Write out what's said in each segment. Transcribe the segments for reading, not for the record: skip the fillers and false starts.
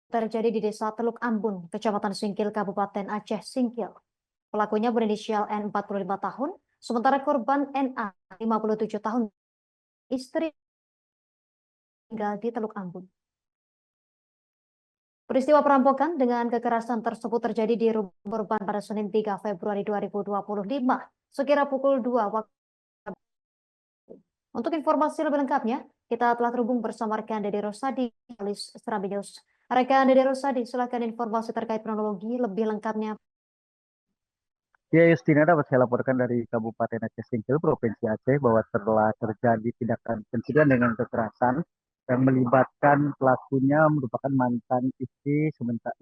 terjadi di Desa Teluk Ambun, Kecamatan Singkil, Kabupaten Aceh Singkil. Pelakunya berinisial N 45 tahun, sementara korban NA 57 tahun, istri tinggal di Teluk Ambun. Peristiwa perampokan dengan kekerasan tersebut terjadi di rumah korban pada Senin 3 Februari 2025, sekira pukul 2 waktu. Untuk informasi lebih lengkapnya, kita telah terhubung bersama rekan Dede Rosadi, jurnalis Serambi News. Rekan Dede Rosadi, silakan informasi terkait kronologi lebih lengkapnya. Ya, Justina, dapat saya laporkan dari Kabupaten Aceh Singkil, Provinsi Aceh, bahwa setelah terjadi tindakan pencurian dengan kekerasan yang melibatkan pelakunya merupakan mantan istri,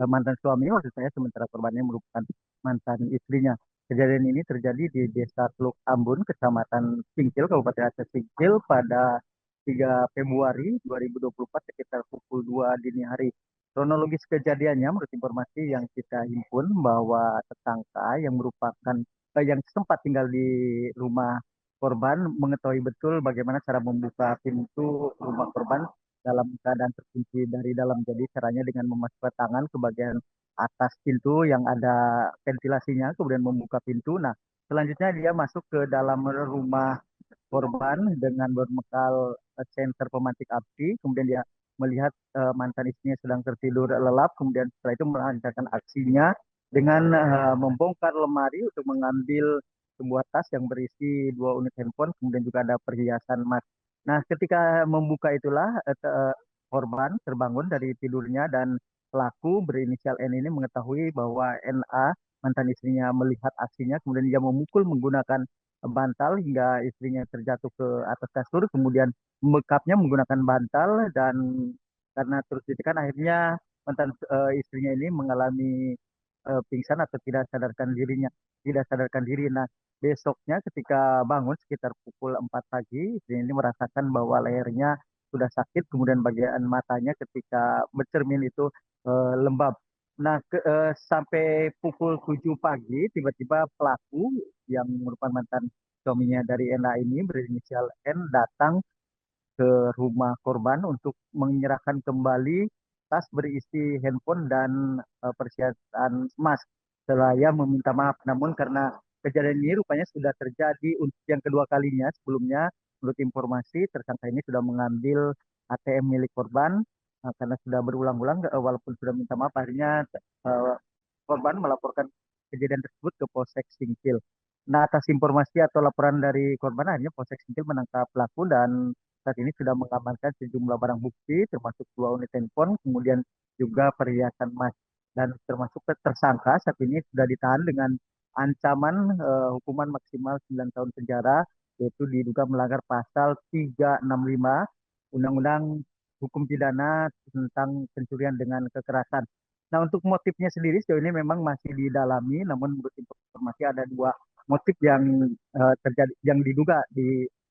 mantan suami, maksud saya, sementara korbannya merupakan mantan istrinya. Kejadian ini terjadi di Desa Teluk Ambun, Kecamatan Singkil, Kabupaten Aceh Singkil pada 3 Februari 2024 sekitar pukul 2 dini hari. Kronologis kejadiannya menurut informasi yang kita himpun bahwa tersangka yang merupakan yang sempat tinggal di rumah korban mengetahui betul bagaimana cara membuka pintu rumah korban dalam keadaan terkunci dari dalam. Jadi caranya dengan memasukkan tangan ke bagian atas pintu yang ada ventilasinya, kemudian membuka pintu. Nah, selanjutnya dia masuk ke dalam rumah korban dengan berbekal senter pemantik api, kemudian dia melihat mantan istrinya sedang tertidur lelap, kemudian setelah itu melancarkan aksinya dengan membongkar lemari untuk mengambil sebuah tas yang berisi 2 unit handphone, kemudian juga ada perhiasan emas. Nah, ketika membuka itulah korban terbangun dari tidurnya dan pelaku berinisial N ini mengetahui bahwa NA mantan istrinya melihat aksinya, kemudian dia memukul menggunakan bantal hingga istrinya terjatuh ke atas kasur, kemudian membekapnya menggunakan bantal dan karena terus ditekan akhirnya mantan istrinya ini mengalami pingsan atau tidak sadarkan diri. Nah, besoknya ketika bangun sekitar pukul 4 pagi, istrinya ini merasakan bahwa lehernya sudah sakit, kemudian bagian matanya ketika bercermin itu lembab. Nah, sampai pukul 7 pagi, tiba-tiba pelaku yang merupakan mantan suaminya dari NA ini berinisial N datang ke rumah korban untuk menyerahkan kembali tas berisi handphone dan perhiasan emas. Seraya meminta maaf, namun karena kejadian ini rupanya sudah terjadi untuk yang kedua kalinya. Sebelumnya, menurut informasi, tersangka ini sudah mengambil ATM milik korban karena sudah berulang-ulang, walaupun sudah minta maaf, akhirnya korban melaporkan kejadian tersebut ke Polsek Singkil. Nah, atas informasi atau laporan dari korban, akhirnya Polsek Singkil menangkap pelaku dan saat ini sudah mengamankan sejumlah barang bukti, termasuk 2 unit handphone, kemudian juga perhiasan emas. Dan termasuk tersangka saat ini sudah ditahan dengan ancaman hukuman maksimal 9 tahun penjara, yaitu diduga melanggar pasal 365 Undang-Undang Hukum Pidana tentang pencurian dengan kekerasan. Nah, untuk motifnya sendiri sejauh ini memang masih didalami, namun menurut informasi ada 2 motif yang terjadi, yang diduga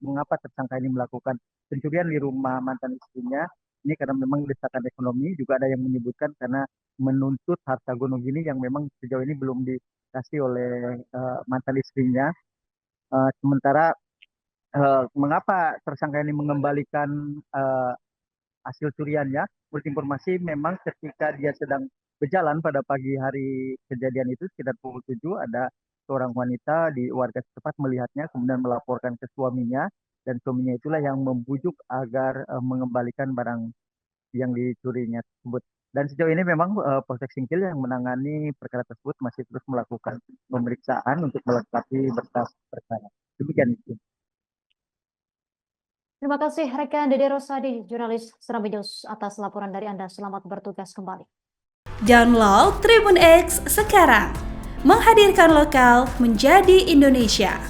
mengapa tersangka ini melakukan pencurian di rumah mantan istrinya. Ini karena memang desakan ekonomi, juga ada yang menyebutkan karena menuntut harta gunung ini yang memang sejauh ini belum dikasih oleh mantan istrinya. Sementara mengapa tersangka ini mengembalikan hasil curiannya? Menurut informasi memang ketika dia sedang berjalan pada pagi hari kejadian itu sekitar pukul 7 ada seorang wanita di warga setempat melihatnya kemudian melaporkan ke suaminya dan suaminya itulah yang membujuk agar mengembalikan barang yang dicurinya tersebut. Dan sejauh ini memang Polsek Singkil yang menangani perkara tersebut masih terus melakukan pemeriksaan untuk melengkapi berkas perkara. Demikian itu. Terima kasih rekan Dede Rosadi, jurnalis Serambi News, atas laporan dari Anda. Selamat bertugas kembali. Download Tribun X sekarang, menghadirkan lokal menjadi Indonesia.